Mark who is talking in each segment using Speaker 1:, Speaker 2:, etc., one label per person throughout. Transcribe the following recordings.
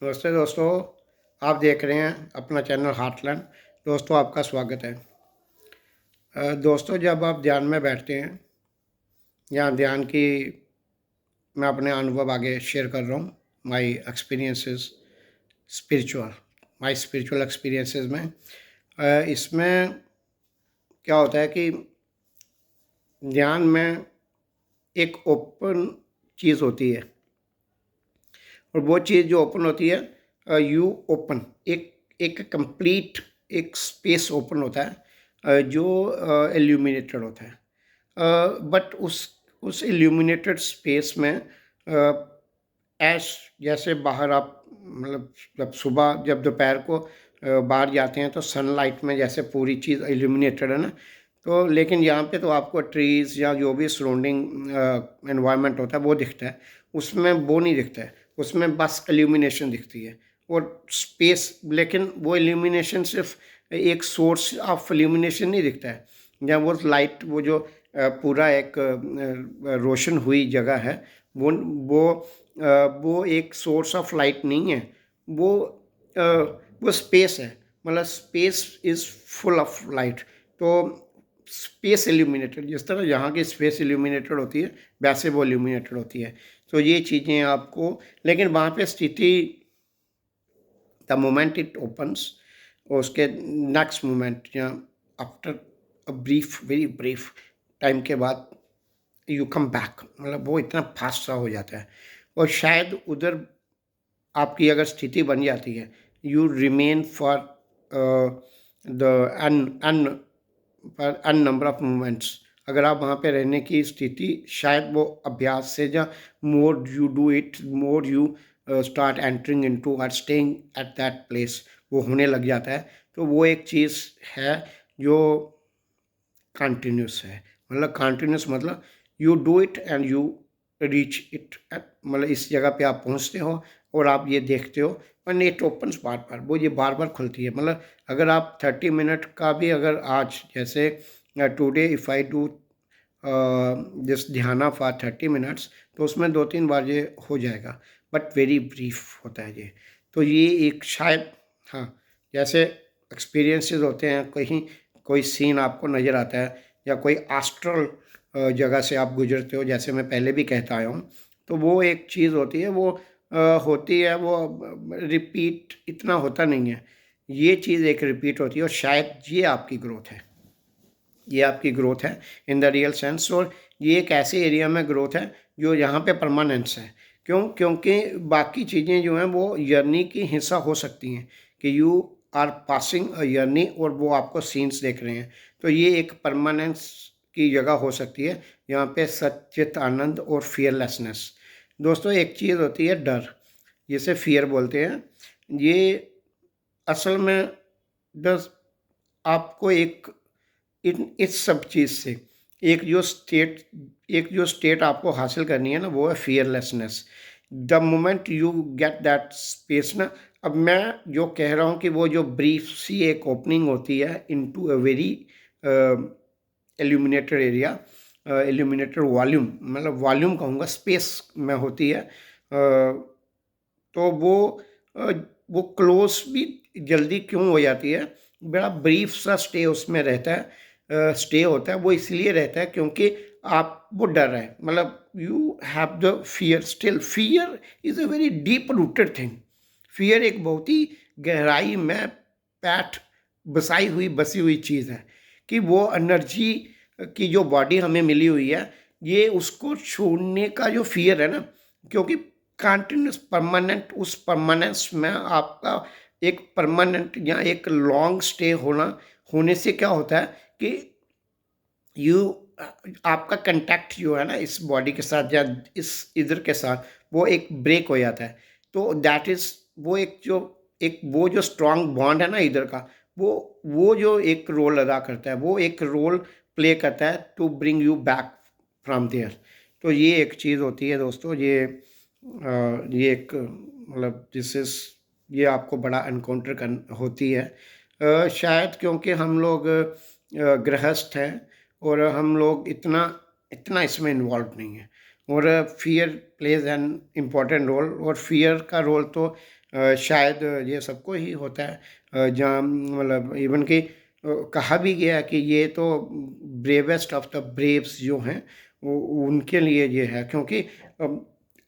Speaker 1: नमस्ते दोस्तों, आप देख रहे हैं अपना चैनल हार्टलैंड। दोस्तों आपका स्वागत है। दोस्तों जब आप ध्यान में बैठते हैं या ध्यान की मैं अपने अनुभव आगे शेयर कर रहा हूँ, my experiences spiritual my spiritual experiences में इसमें क्या होता है कि ध्यान में एक ओपन चीज़ होती है और वो चीज़ जो ओपन होती है यू ओपन एक एक कंप्लीट एक स्पेस ओपन होता है जो इल्यूमिनेटेड होता है बट उस इल्यूमिनेटेड स्पेस में ऐश जैसे बाहर आप मतलब जब सुबह जब दोपहर को बाहर जाते हैं तो सनलाइट में जैसे पूरी चीज़ इल्यूमिनेटेड है ना, तो लेकिन यहाँ पे तो आपको ट्रीज़ या जो भी सराउंडिंग एनवायरनमेंट होता है वो दिखता है, उसमें वो नहीं दिखता है, उसमें बस इल्यूमिनेशन दिखती है और स्पेस। लेकिन वो इल्यूमिनेशन सिर्फ एक सोर्स ऑफ इल्यूमिनेशन नहीं दिखता है, जब वो लाइट वो जो पूरा एक रोशन हुई जगह है वो वो वो एक सोर्स ऑफ लाइट नहीं है, वो वो स्पेस है, मतलब space is full of light. तो स्पेस इल्यूमिनेटेड जिस तरह यहाँ की स्पेस इल्यूमिनेटेड होती है वैसे वो इल्यूमिनेटेड होती है। तो ये चीज़ें आपको, लेकिन वहाँ पे स्थिति द मोमेंट इट ओपन्स उसके नेक्स्ट मोमेंट या after a brief very brief time के बाद यू कम बैक, मतलब वो इतना फास्ट सा हो जाता है और शायद उधर आपकी अगर स्थिति बन जाती है यू रिमेन फॉर द अन अन पर अन नंबर ऑफ मोमेंट्स। अगर आप वहाँ पे रहने की स्थिति शायद वो अभ्यास से या more you do it more you start entering into और स्टेइंग एट दैट प्लेस वो होने लग जाता है। तो वो एक चीज़ है जो कंटिन्यूस है, मतलब कंटिन्यूस मतलब you do it and you reach it, मतलब इस जगह पे आप पहुंचते हो और आप ये देखते हो और इट ओपन्स बार बार, वो ये बार बार खुलती है। मतलब अगर आप 30 मिनट का भी अगर आज जैसे today if I do this ध्याना फॉर 30 मिनट्स तो उसमें 2-3 बार ये हो जाएगा, बट वेरी ब्रीफ होता है ये। तो ये एक शायद हाँ, जैसे एक्सपीरियंसेस होते हैं, कहीं कोई सीन आपको नज़र आता है या कोई एस्ट्रल जगह से आप गुजरते हो, जैसे मैं पहले भी कहता आया हूँ, तो वो एक चीज़ होती है, वो होती है, वो रिपीट इतना होता नहीं है। ये चीज़ एक रिपीट होती है और शायद ये आपकी ग्रोथ है, ये आपकी ग्रोथ है इन द रियल सेंस। और ये एक ऐसे एरिया में ग्रोथ है जो यहाँ पे परमानेंस है। क्योंकि बाकी चीज़ें जो हैं वो जर्नी की हिस्सा हो सकती हैं कि you are passing a journey और वो आपको सीन्स देख रहे हैं, तो ये एक परमानेंस की जगह हो सकती है यहाँ पे सच्चित आनंद और फियरलेसनेस। दोस्तों एक चीज़ होती है डर, जिसे फियर बोलते हैं, ये असल में बस आपको एक इन इस सब चीज़ से एक जो स्टेट आपको हासिल करनी है ना, वो है fearlessness. The moment you get that space ना, अब मैं जो कह रहा हूँ कि वो जो ब्रीफ सी एक ओपनिंग होती है into a very illuminated area, illuminated volume, मतलब वॉल्यूम कहूँगा, स्पेस में होती है, तो अ, वो क्लोज भी जल्दी क्यों हो जाती है, बड़ा ब्रीफ सा स्टे उसमें रहता है, स्टे होता है वो इसलिए रहता है क्योंकि आप वो डर रहे हैं, मतलब you have the fear, still fear is a very deep rooted thing. Fear एक बहुत ही गहराई में पैठ बसी हुई चीज़ है कि वो एनर्जी की जो बॉडी हमें मिली हुई है, ये उसको छोड़ने का जो फियर है ना, क्योंकि कंटिन्यूस परमानेंट उस परमानेंस में आपका एक परमानेंट या एक लॉन्ग स्टे होने से क्या होता है कि यू आपका कंटेक्ट जो है ना इस बॉडी के साथ या इस इधर के साथ वो एक ब्रेक हो जाता है। तो दैट इज़ वो एक वो जो स्ट्रॉन्ग बॉन्ड है ना इधर का, वो जो एक रोल अदा करता है, वो एक रोल प्ले करता है to bring you back from there. तो ये एक चीज़ होती है दोस्तों, ये एक मतलब दिस इज़ ये आपको बड़ा एनकाउंटर कर होती है, शायद क्योंकि हम लोग गृहस्थ हैं और हम लोग इतना इतना इसमें इन्वॉल्व नहीं है। और fear plays an important role, और फियर का रोल तो शायद ये सबको ही होता है, जहाँ मतलब इवन कि कहा भी गया कि ये तो ब्रेवेस्ट ऑफ द ब्रेव्स जो हैं वो उनके लिए ये है, क्योंकि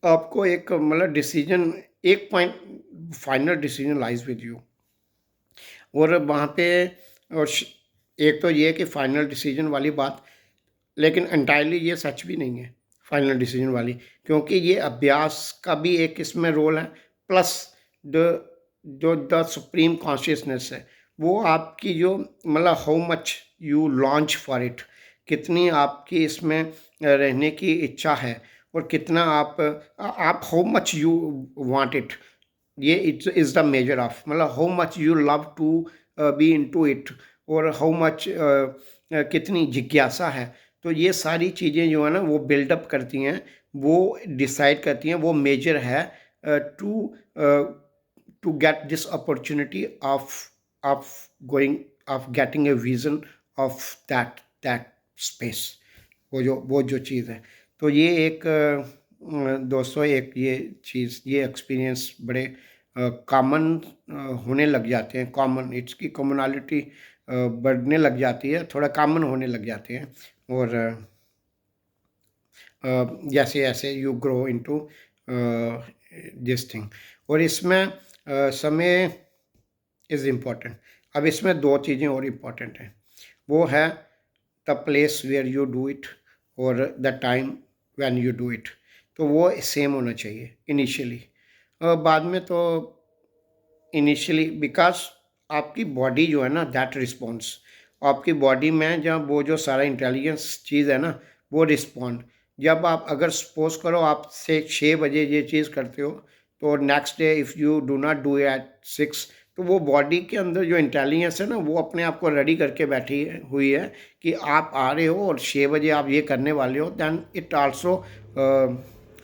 Speaker 1: आपको एक मतलब डिसीजन, एक point final decision lies with you. और वहाँ पे और एक तो ये कि फाइनल डिसीजन वाली बात, लेकिन एंटायरली ये सच भी नहीं है फाइनल डिसीजन वाली, क्योंकि ये अभ्यास का भी एक इसमें रोल है, प्लस द जो द सुप्रीम कॉन्शियसनेस है वो आपकी जो मतलब how much you launch for it, कितनी आपकी इसमें रहने की इच्छा है, और कितना आप how much you want it, ये it is the major of मतलब how much you love to be into it, और हाउ मच कितनी जिज्ञासा है। तो ये सारी चीज़ें जो है ना वो बिल्डअप करती हैं, वो डिसाइड करती हैं, वो मेजर है to to get this opportunity of of going of getting a vision of that space, वो जो चीज़ है। तो ये एक दोस्तों एक ये चीज़, ये एक्सपीरियंस बड़े कॉमन होने लग जाते हैं, कॉमन इसकी कॉमनैलिटी बढ़ने लग जाती है, थोड़ा कॉमन होने लग जाते हैं। और जैसे जैसे you grow into this thing. और इसमें समय इज़ इम्पोर्टेंट। अब इसमें दो चीज़ें और इम्पोर्टेंट हैं, वो है the place where you do it और the time when you do it. तो वो सेम होना चाहिए इनिशियली। बाद में तो इनिशियली बिकॉज आपकी बॉडी जो है ना दैट रिस्पॉन्स, आपकी बॉडी में जब वो जो सारा इंटेलिजेंस चीज़ है ना वो रिस्पॉन्ड, जब आप अगर सपोज करो आप से 6 बजे ये चीज़ करते हो, तो next day if you do not do at 6, तो वो बॉडी के अंदर जो इंटेलिजेंस है ना वो अपने आप को रेडी करके बैठी हुई है कि आप आ रहे हो और 6 बजे आप ये करने वाले हो, दैन इट आल्सो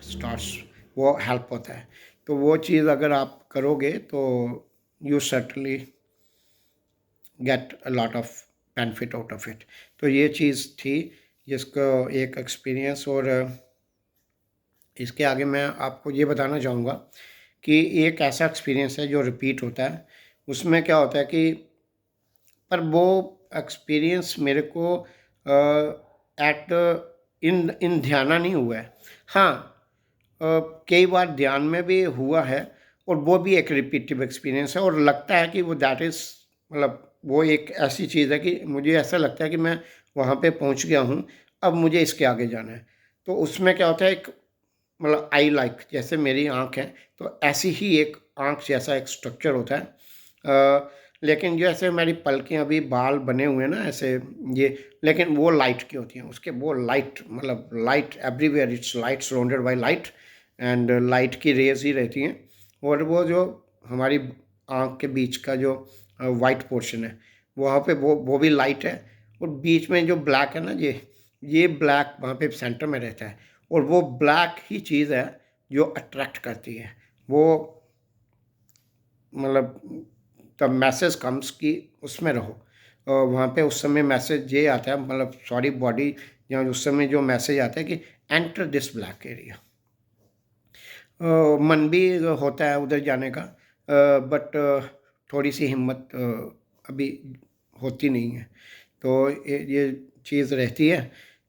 Speaker 1: स्टार्ट्स, वो हेल्प होता है। तो वो चीज़ अगर आप करोगे तो you certainly get a lot of benefit out of it. तो ये चीज़ थी जिसको एक एक्सपीरियंस। और इसके आगे मैं आपको ये बताना चाहूँगा कि एक ऐसा एक्सपीरियंस है जो रिपीट होता है। उसमें क्या होता है कि पर वो एक्सपीरियंस मेरे को एट इन इन ध्यान नहीं हुआ है। हाँ, कई बार ध्यान में भी हुआ है, और वो भी एक रिपीटिव एक्सपीरियंस है, और लगता है कि वो दैट इज़ मतलब वो एक ऐसी चीज़ है कि मुझे ऐसा लगता है कि मैं वहाँ पे पहुँच गया हूँ, अब मुझे इसके आगे जाना है। तो उसमें क्या होता है, एक मतलब आई लाइक जैसे मेरी आँख है, तो ऐसी ही एक आँख जैसा एक स्ट्रक्चर होता है। लेकिन जैसे हमारी पलकें अभी बाल बने हुए हैं ना ऐसे, ये लेकिन वो लाइट की होती हैं, उसके वो लाइट मतलब light everywhere, its light surrounded by light, and light की रेज ही रहती हैं। और वो जो हमारी आँख के बीच का जो वाइट पोर्शन है वहाँ पे वो भी लाइट है, और बीच में जो ब्लैक है ना ये ब्लैक वहाँ पे सेंटर में रहता है, और वो ब्लैक ही चीज़ है जो अट्रैक्ट करती है। वो मतलब द मैसेज कम्स कि उसमें रहो, और वहाँ पे उस समय मैसेज ये आता है, मतलब सॉरी बॉडी, या उस समय जो मैसेज आता है कि एंटर दिस ब्लैक एरिया। मन भी होता है उधर जाने का, बट थोड़ी सी हिम्मत अभी होती नहीं है। तो ये चीज़ रहती है।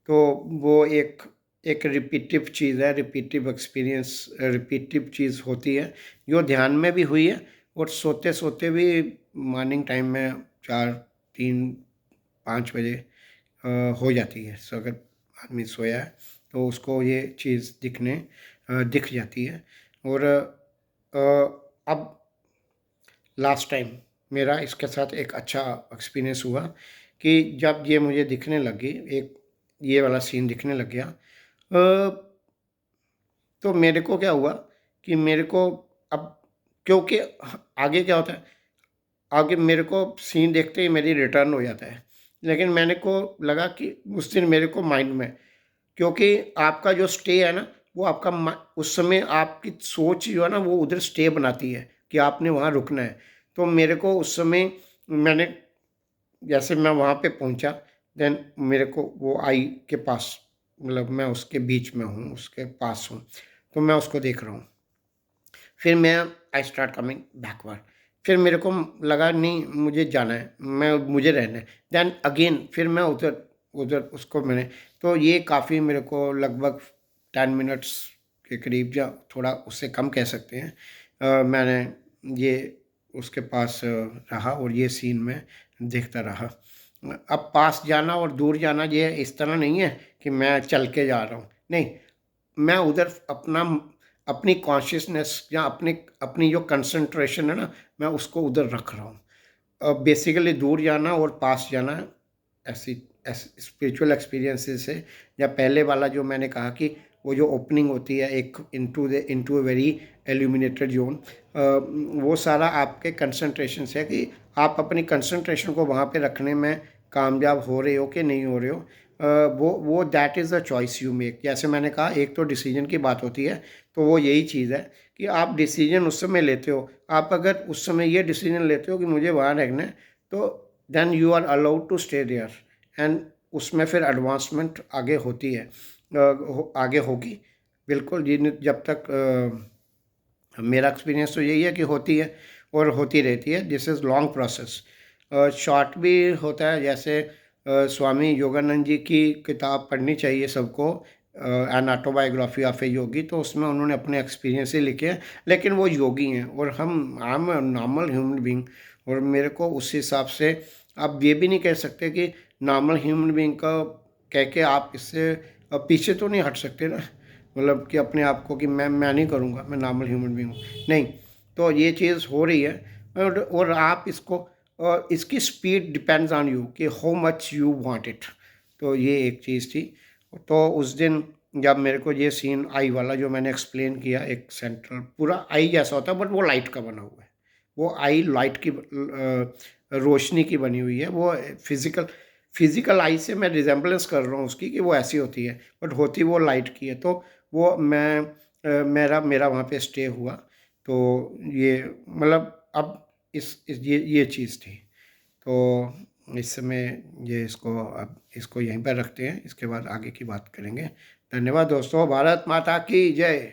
Speaker 1: तो वो एक एक रिपीटिव चीज़ है, रिपीटिव एक्सपीरियंस, रिपीटिव चीज़ होती है जो ध्यान में भी हुई है, और सोते सोते भी मॉर्निंग टाइम में 4, 3, 5 बजे हो जाती है। सो अगर आदमी सोया है तो उसको ये चीज़ दिख जाती है। और अब लास्ट टाइम मेरा इसके साथ एक अच्छा एक्सपीरियंस हुआ कि जब ये मुझे दिखने लगी, एक ये वाला सीन दिखने लग गया, तो मेरे को क्या हुआ कि मेरे को अब, क्योंकि आगे क्या होता है, आगे मेरे को सीन देखते ही मेरी रिटर्न हो जाता है, लेकिन मैंने को लगा कि उस दिन मेरे को माइंड में, क्योंकि आपका जो स्टे है ना वो आपका उस समय आपकी सोच जो है ना वो उधर स्टे बनाती है कि आपने वहाँ रुकना है। तो मेरे को उस समय मैंने जैसे मैं वहाँ पे पहुँचा, देन मेरे को वो आई के पास, मतलब मैं उसके बीच में हूँ, उसके पास हूँ, तो मैं उसको देख रहा हूँ। फिर मैं आई स्टार्ट कमिंग बैकवर्ड। फिर मेरे को लगा नहीं मुझे जाना है, मुझे रहना है। देन अगेन फिर मैं उधर उधर उसको मैंने, तो ये काफ़ी मेरे को लगभग 10 मिनट्स के करीब या थोड़ा उससे कम कह सकते हैं, मैंने ये उसके पास रहा और ये सीन मैं देखता रहा। अब पास जाना और दूर जाना ये इस तरह नहीं है कि मैं चल के जा रहा हूँ, नहीं, मैं उधर अपनी कॉन्शियसनेस या अपनी अपनी जो कंसंट्रेशन है ना, मैं उसको उधर रख रहा हूँ। बेसिकली दूर जाना और पास जाना ऐसी स्पिरिचुअल एक्सपीरियंसेस है। या पहले वाला जो मैंने कहा कि वो जो ओपनिंग होती है एक into a very illuminated zone, वो सारा आपके कंसंट्रेशन से है कि आप अपनी कंसंट्रेशन को वहाँ पे रखने में कामयाब हो रहे हो कि नहीं हो रहे हो। वो that is the choice you make. जैसे मैंने कहा एक तो डिसीजन की बात होती है, तो वो यही चीज़ है कि आप डिसीजन उस समय लेते हो। आप अगर उस समय ये डिसीजन लेते हो कि मुझे वहाँ रहना है, तो then you are allowed to stay there, and उसमें फिर एडवांसमेंट आगे होती है, आगे होगी बिल्कुल। जब तक मेरा एक्सपीरियंस तो यही है कि होती है और होती रहती है। This is long process. Short भी होता है, जैसे स्वामी योगानंद जी की किताब पढ़नी चाहिए सबको, एन ऑटोबायोग्राफी ऑफ ए योगी। तो उसमें उन्होंने अपने एक्सपीरियंस ही लिखे हैं, लेकिन वो योगी हैं और हम आम नॉर्मल ह्यूमन बीइंग। और मेरे को उस हिसाब से आप ये भी नहीं कह सकते कि नॉर्मल ह्यूमन बीइंग का कह के आप इससे पीछे तो नहीं हट सकते ना, मतलब कि अपने आप को कि मैं नहीं करूँगा, मैं नॉर्मल ह्यूमन बीइंग हूँ, नहीं। तो ये चीज़ हो रही है, और आप इसको, और इसकी स्पीड डिपेंड्स ऑन यू कि how much you want it. तो ये एक चीज़ थी। तो उस दिन जब मेरे को ये सीन आई वाला जो मैंने एक्सप्लेन किया, एक सेंट्रल पूरा आई जैसा होता है बट वो लाइट का बना हुआ है, वो आई लाइट की रोशनी की बनी हुई है। वो फिजिकल आई से मैं रिजेम्बलेंस कर रहा हूँ उसकी कि वो ऐसी होती है, बट होती वो लाइट की है। तो वो मेरा मेरा वहाँ पे स्टे हुआ। तो ये मतलब अब ये चीज़ थी। तो इस समय ये इसको अब इसको यहीं पर रखते हैं, इसके बाद आगे की बात करेंगे। धन्यवाद दोस्तों, भारत माता की जय।